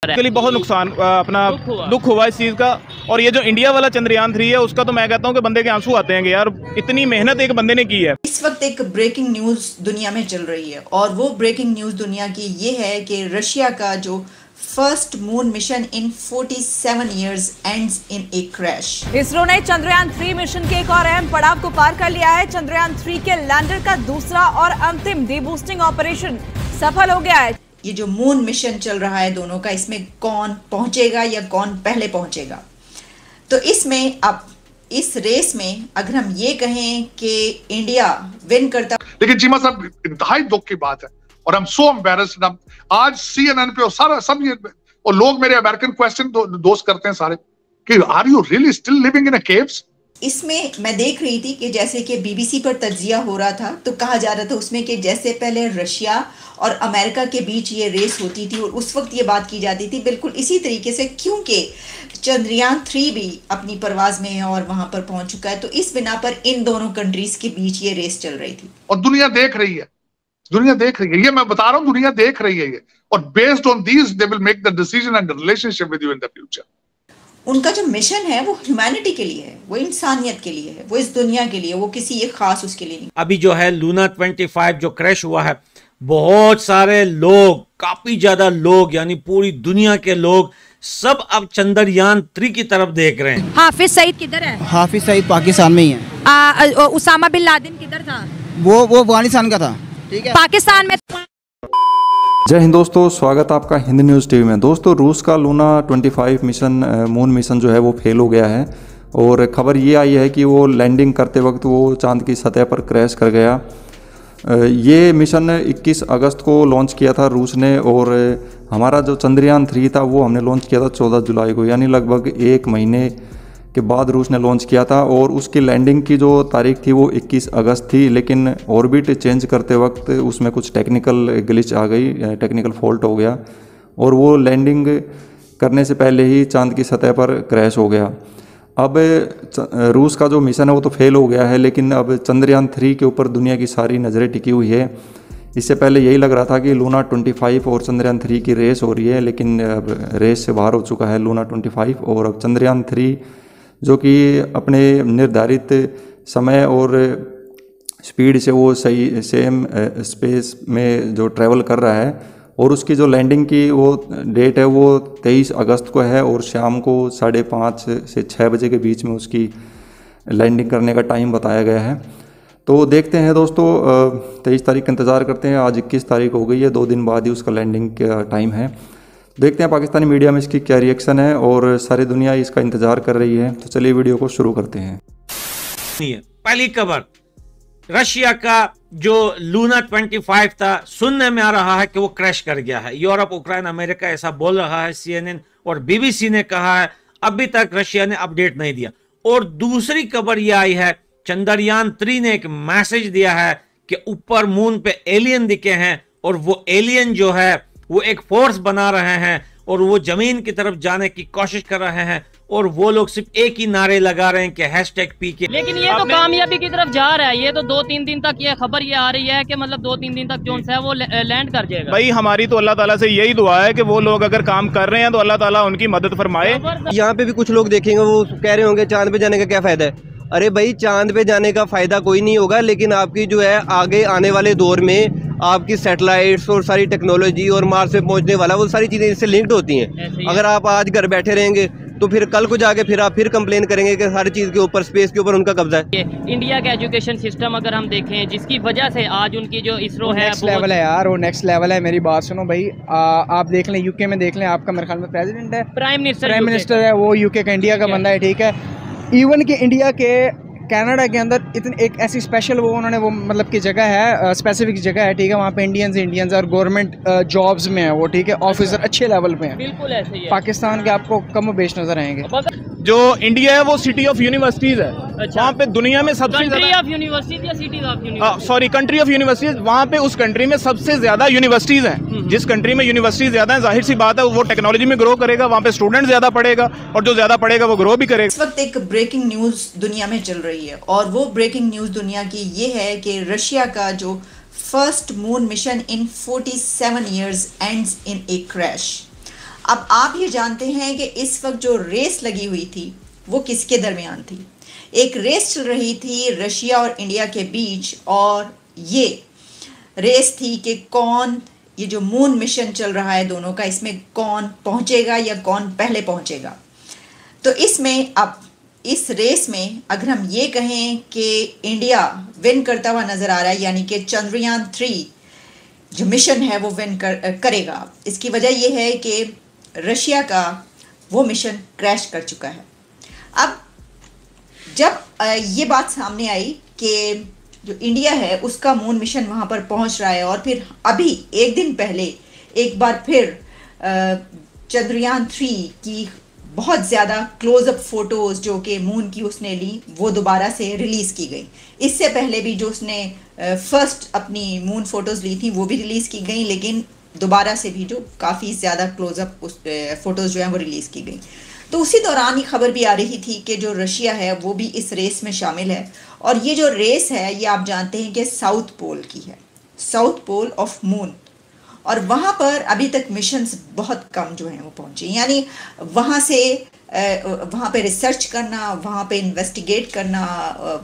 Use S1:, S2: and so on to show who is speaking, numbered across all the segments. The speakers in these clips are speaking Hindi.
S1: के लिए बहुत नुकसान अपना दुख हुआ इस चीज़ का। और ये जो इंडिया वाला चंद्रयान 3 है उसका तो मैं कहता हूँ कि बंदे के आंसू आते हैं कि यार इतनी मेहनत एक बंदे ने की है।
S2: इस वक्त एक ब्रेकिंग न्यूज़ दुनिया में चल रही है और वो ब्रेकिंग न्यूज़ दुनिया की ये है कि रशिया का जो first moon mission in 47 years ends in A crash.
S3: ISRO ने चंद्रयान 3 मिशन के एक और अहम पड़ाव को पार कर लिया है। चंद्रयान 3 के लैंडर का दूसरा और अंतिम डीबूस्टिंग ऑपरेशन सफल हो गया है।
S2: ये जो मून मिशन चल रहा है दोनों का, इसमें कौन पहुंचेगा या कौन पहले पहुंचेगा, तो इसमें अब इस रेस में अगर हम ये कहें कि इंडिया विन करता,
S4: लेकिन चीमा साहब इंतहाई दुख की बात है और हम सो एम्बैरेस्ड। आज CNN पे और सारा सब ये और लोग मेरे अमेरिकन क्वेश्चन दोस्त करते हैं सारे कि are you really still living in a caves.
S2: इसमें मैं देख रही थी कि जैसे कि BBC पर तज्जिया हो रहा था तो कहा जा रहा था उसमें कि जैसे पहले रशिया और अमेरिका के बीच ये रेस होती थी और उस वक्त ये बात की जाती थी, बिल्कुल इसी तरीके से क्योंकि चंद्रयान 3 भी अपनी परवाज में है और वहां पर पहुंच चुका है, तो इस बिना पर इन दोनों कंट्रीज के बीच ये रेस चल रही थी
S4: और दुनिया देख रही है, दुनिया देख रही है, ये मैं बता रहा हूँ, दुनिया देख रही है ये। और based on these they will make the decision and relationship with you in the future.
S2: उनका जो मिशन है वो ह्यूमैनिटी के लिए है, वो इंसानियत के लिए है, वो इस दुनिया के लिए, वो किसी एक खास उसके लिए नहीं।
S5: अभी जो है लूना 25 जो क्रैश हुआ है, बहुत सारे लोग, काफी ज्यादा लोग, यानी पूरी दुनिया के लोग सब अब चंद्रयान 3 की तरफ देख रहे हैं।
S6: हाफिज सईद किधर है?
S7: हाफिज सईद पाकिस्तान में ही है।
S6: उसामा बिन लादेन किधर था?
S7: वो अफगानिस्तान का था। ठीक है,
S6: पाकिस्तान में।
S8: जय हिंद दोस्तों, स्वागत है आपका हिंद न्यूज़ टीवी में। दोस्तों, रूस का लूना 25 मिशन मून मिशन जो है वो फेल हो गया है और खबर ये आई है कि वो लैंडिंग करते वक्त वो चांद की सतह पर क्रैश कर गया। ये मिशन 21 अगस्त को लॉन्च किया था रूस ने और हमारा जो चंद्रयान 3 था वो हमने लॉन्च किया था 14 जुलाई को, यानी लगभग एक महीने के बाद रूस ने लॉन्च किया था। और उसकी लैंडिंग की जो तारीख थी वो 21 अगस्त थी, लेकिन ऑर्बिट चेंज करते वक्त उसमें कुछ टेक्निकल ग्लिच आ गई, टेक्निकल फॉल्ट हो गया और वो लैंडिंग करने से पहले ही चांद की सतह पर क्रैश हो गया। अब रूस का जो मिशन है वो तो फेल हो गया है, लेकिन अब चंद्रयान 3 के ऊपर दुनिया की सारी नज़रें टिकी हुई है। इससे पहले यही लग रहा था कि लूना 25 और चंद्रयान 3 की रेस हो रही है, लेकिन अब रेस से बाहर हो चुका है लूना 25 और अब चंद्रयान 3 जो कि अपने निर्धारित समय और स्पीड से वो सही सेम स्पेस में जो ट्रैवल कर रहा है और उसकी जो लैंडिंग की वो डेट है वो 23 अगस्त को है और शाम को 5:30 से 6 बजे के बीच में उसकी लैंडिंग करने का टाइम बताया गया है। तो देखते हैं दोस्तों, 23 तारीख का इंतज़ार करते हैं। आज 21 तारीख हो गई है, 2 दिन बाद ही उसका लैंडिंग का टाइम है। देखते हैं पाकिस्तानी मीडिया में इसकी क्या रिएक्शन है और सारी दुनिया इसका इंतजार कर रही है। तो चलिए वीडियो को शुरू करते हैं।
S5: पहली खबर, रशिया का जो लूना 25 था, सुनने में आ रहा है कि वो क्रैश कर गया है। यूरोप, यूक्रेन, अमेरिका ऐसा बोल रहा है। CNN और BBC ने कहा है, अभी तक रशिया ने अपडेट नहीं दिया। और दूसरी खबर ये आई है, चंद्रयान 3 ने एक मैसेज दिया है कि ऊपर मून पे एलियन दिखे हैं और वो एलियन जो है वो एक फोर्स बना रहे हैं और वो जमीन की तरफ जाने की कोशिश कर रहे हैं और वो लोग सिर्फ एक ही नारे लगा रहे हैं कि #PK।
S9: लेकिन ये तो कामयाबी की तरफ जा रहा है। ये तो 2-3 दिन तक ये खबर ये आ रही है कि मतलब 2-3 दिन तक जोन है वो लैंड कर जाएगा।
S1: भाई हमारी तो अल्लाह ताला से यही दुआ है कि वो लोग अगर काम कर रहे हैं तो अल्लाह ताला उनकी मदद फरमाए।
S10: यहाँ पे भी कुछ लोग देखेंगे, वो कह रहे होंगे चांद पे जाने का क्या फायदा है। अरे भाई, चांद पे जाने का फायदा कोई नहीं होगा, लेकिन आपकी जो है आगे आने वाले दौर में आपकी सैटेलाइट्स और सारी टेक्नोलॉजी और मार्स पे पहुंचने वाला वो सारी चीजें इससे लिंक्ड होती हैं। अगर आप आज घर बैठे रहेंगे तो फिर कल को जाके फिर आप फिर कंप्लेन करेंगे कि सारी चीज के ऊपर, स्पेस के ऊपर उनका कब्जा है।
S9: इंडिया का एजुकेशन सिस्टम अगर हम देखें, जिसकी वजह से आज उनकी जो इसरो है
S7: नेक्स्ट लेवल है यार, वो नेक्स्ट लेवल है। मेरी बात सुनो भाई, आप देख लें UK में देख लें, आपका मेरे ख्याल में प्रेसिडेंट है, प्राइम मिनिस्टर है, वो UK का इंडिया का बंदा है। ठीक है, इवन कि इंडिया के कनाडा के अंदर इतनी एक ऐसी स्पेशल वो उन्होंने वो मतलब की जगह है, स्पेसिफिक जगह है। ठीक है, वहाँ पे इंडियंस और गवर्नमेंट जॉब्स में है वो। ठीक है, ऑफिसर अच्छे लेवल पे हैं।
S9: बिल्कुल ऐसे ही है।
S7: पाकिस्तान के आपको कम बेश नजर आएंगे।
S1: जो इंडिया है वो सिटी ऑफ यूनिवर्सिटीज है।
S9: अच्छा।
S1: वहाँ पे दुनिया में सबसे
S9: कंट्री ऑफ यूनिवर्सिटीज या city of universities,
S1: sorry country of universities. वहाँ पे उस कंट्री में सबसे ज्यादा यूनिवर्सिटीज हैं। जिस कंट्री में यूनिवर्सिटीज ज्यादा है, जाहिर सी बात है वो टेक्नोलॉजी में ग्रो करेगा, वहाँ पे स्टूडेंट ज्यादा पढ़ेगा और जो ज्यादा पढ़ेगा वो ग्रो भी करेगा।
S2: इस वक्त एक ब्रेकिंग न्यूज दुनिया में चल रही है और वो ब्रेकिंग न्यूज दुनिया की ये है कि रशिया का जो first moon mission in 47 years ends in A crash. अब आप ये जानते हैं कि इस वक्त जो रेस लगी हुई थी वो किसके दरमियान थी। एक रेस चल रही थी रशिया और इंडिया के बीच, और ये रेस थी कि कौन, ये जो मून मिशन चल रहा है दोनों का, इसमें कौन पहुंचेगा या कौन पहले पहुंचेगा। तो इसमें अब इस रेस में अगर हम ये कहें कि इंडिया विन करता हुआ नज़र आ रहा है, यानी कि चंद्रयान 3 जो मिशन है वो विन करेगा। इसकी वजह यह है कि रशिया का वो मिशन क्रैश कर चुका है। अब जब ये बात सामने आई कि जो इंडिया है उसका मून मिशन वहाँ पर पहुँच रहा है, और फिर अभी एक दिन पहले एक बार फिर चंद्रयान 3 की बहुत ज़्यादा क्लोजअप फ़ोटोज़ जो कि मून की उसने ली वो दोबारा से रिलीज़ की गई। इससे पहले भी जो उसने फर्स्ट अपनी मून फ़ोटोज़ ली थी वो भी रिलीज़ की गई, लेकिन दोबारा से भी जो काफ़ी ज़्यादा क्लोजअप उस फ़ोटोज़ जो हैं वो रिलीज़ की गई। तो उसी दौरान ही खबर भी आ रही थी कि जो रशिया है वो भी इस रेस में शामिल है, और ये जो रेस है ये आप जानते हैं कि साउथ पोल की है, साउथ पोल ऑफ मून। और वहाँ पर अभी तक मिशंस बहुत कम जो हैं वो पहुँचे, यानी वहाँ से वहाँ पे रिसर्च करना, वहाँ पे इन्वेस्टिगेट करना,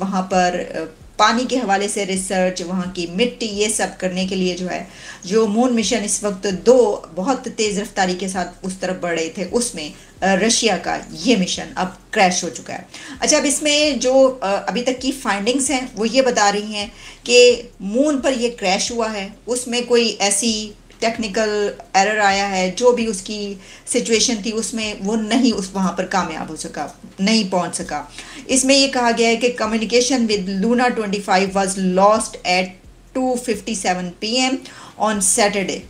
S2: वहाँ पर पानी के हवाले से रिसर्च, वहाँ की मिट्टी, ये सब करने के लिए जो है जो मून मिशन इस वक्त 2 बहुत तेज़ रफ्तारी के साथ उस तरफ बढ़ रहे थे, उसमें रशिया का ये मिशन अब क्रैश हो चुका है। अच्छा, अब इसमें जो अभी तक की फाइंडिंग्स हैं वो ये बता रही हैं कि मून पर ये क्रैश हुआ है, उसमें कोई ऐसी टेक्निकल एरर आया है, जो भी उसकी सिचुएशन थी उसमें वो नहीं वहाँ पर कामयाब हो सका, नहीं पहुँच सका। इसमें ये कहा गया है कि communication with Luna 25 was lost at 2:57 PM on Saturday.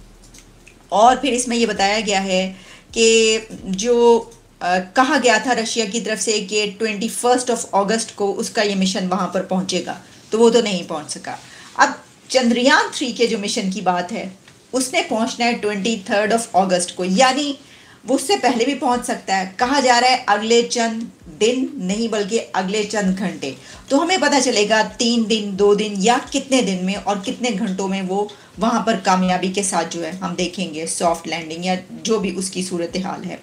S2: और फिर इसमें ये बताया गया है कि जो कहा गया था रशिया की तरफ से कि 21 अगस्त को उसका ये मिशन वहाँ पर पहुँचेगा, तो वो तो नहीं पहुँच सका। अब चंद्रयान 3 के जो मिशन की बात है उसने पहुंचना है 23 अगस्त को, यानी वो उससे पहले भी पहुंच सकता है। कहा जा रहा है अगले चंद दिन नहीं बल्कि अगले चंद घंटे। तो हमें पता चलेगा 3 दिन, 2 दिन या कितने दिन में और कितने घंटों में वो वहाँ पर कामयाबी के साथ जो है हम देखेंगे सॉफ्ट लैंडिंग या जो भी उसकी सूरत हाल है।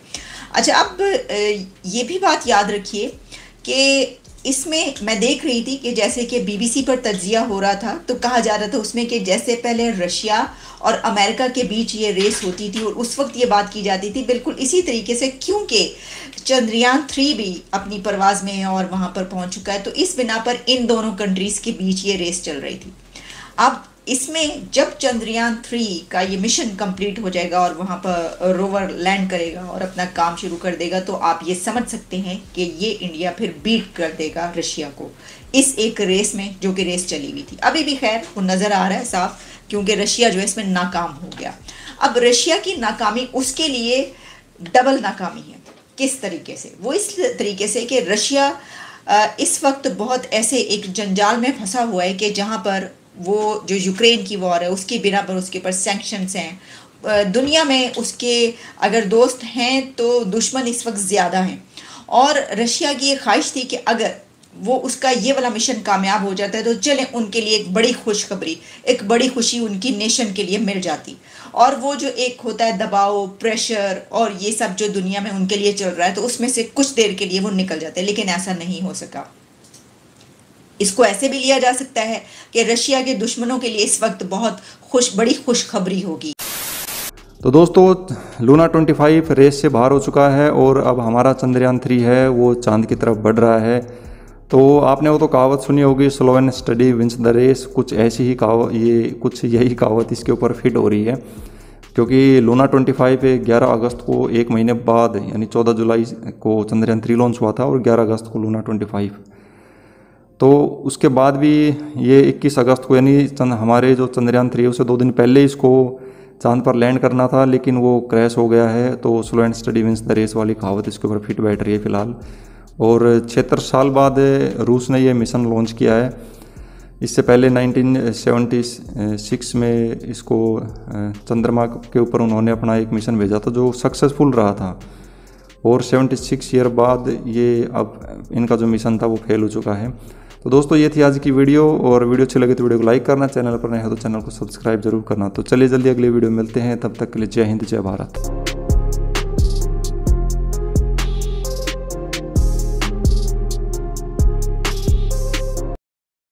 S2: अच्छा, अब ये भी बात याद रखिए कि इसमें मैं देख रही थी कि जैसे कि BBC पर तज्जिया हो रहा था, तो कहा जा रहा था उसमें कि जैसे पहले रशिया और अमेरिका के बीच ये रेस होती थी और उस वक्त ये बात की जाती थी, बिल्कुल इसी तरीके से, क्योंकि चंद्रयान 3 भी अपनी परवाज़ में है और वहाँ पर पहुँच चुका है, तो इस बिना पर इन दोनों कंट्रीज़ के बीच ये रेस चल रही थी। अब इसमें जब चंद्रयान 3 का ये मिशन कंप्लीट हो जाएगा और वहाँ पर रोवर लैंड करेगा और अपना काम शुरू कर देगा, तो आप ये समझ सकते हैं कि ये इंडिया फिर बीट कर देगा रशिया को इस एक रेस में जो कि रेस चली हुई थी। अभी भी खैर वो नज़र आ रहा है साफ, क्योंकि रशिया जो है इसमें नाकाम हो गया। अब रशिया की नाकामी उसके लिए डबल नाकामी है। किस तरीके से? वो इस तरीके से कि रशिया इस वक्त बहुत ऐसे एक जंजाल में फंसा हुआ है कि जहाँ पर वो जो यूक्रेन की वॉर है उसकी बिना पर उसके ऊपर सैंक्शंस हैं। दुनिया में उसके अगर दोस्त हैं तो दुश्मन इस वक्त ज़्यादा हैं, और रशिया की ये ख्वाहिश थी कि अगर वो उसका ये वाला मिशन कामयाब हो जाता है तो चलें उनके लिए एक बड़ी खुशखबरी, एक बड़ी खुशी उनकी नेशन के लिए मिल जाती, और वो जो एक होता है दबाव, प्रेशर और ये सब जो दुनिया में उनके लिए चल रहा है, तो उसमें से कुछ देर के लिए वो निकल जाते हैं। लेकिन ऐसा नहीं हो सका। इसको ऐसे भी लिया जा सकता है कि रशिया के दुश्मनों के लिए इस वक्त बहुत बड़ी खुशखबरी होगी।
S8: तो दोस्तों, लूना 25 रेस से बाहर हो चुका है और अब हमारा चंद्रयान 3 है वो चांद की तरफ बढ़ रहा है। तो आपने वो तो कहावत सुनी होगी, slow and steady wins the race. कुछ ऐसी ही यही कहावत इसके ऊपर फिट हो रही है, क्योंकि लूना 25 11 अगस्त को, एक महीने बाद यानी 14 जुलाई को चंद्रयान 3 लॉन्च हुआ था और 11 अगस्त को लूना 25। तो उसके बाद भी ये 21 अगस्त को, यानी हमारे जो चंद्रयान 3 है उसे 2 दिन पहले इसको चांद पर लैंड करना था, लेकिन वो क्रैश हो गया है। तो slow and steady wins the race वाली कहावत इसके ऊपर फिट बैठ रही है फ़िलहाल। और 76 साल बाद रूस ने ये मिशन लॉन्च किया है। इससे पहले 1976 में इसको चंद्रमा के ऊपर उन्होंने अपना एक मिशन भेजा था जो सक्सेसफुल रहा था, और 76 ईयर बाद ये अब इनका जो मिशन था वो फेल हो चुका है। तो दोस्तों, ये थी आज की वीडियो, और वीडियो अच्छी लगे तो वीडियो को लाइक करना, चैनल पर नए हो तो चैनल को सब्सक्राइब जरूर करना। तो चलिए जल्दी अगले वीडियो में मिलते हैं, तब तक के लिए जय हिंद, जय भारत।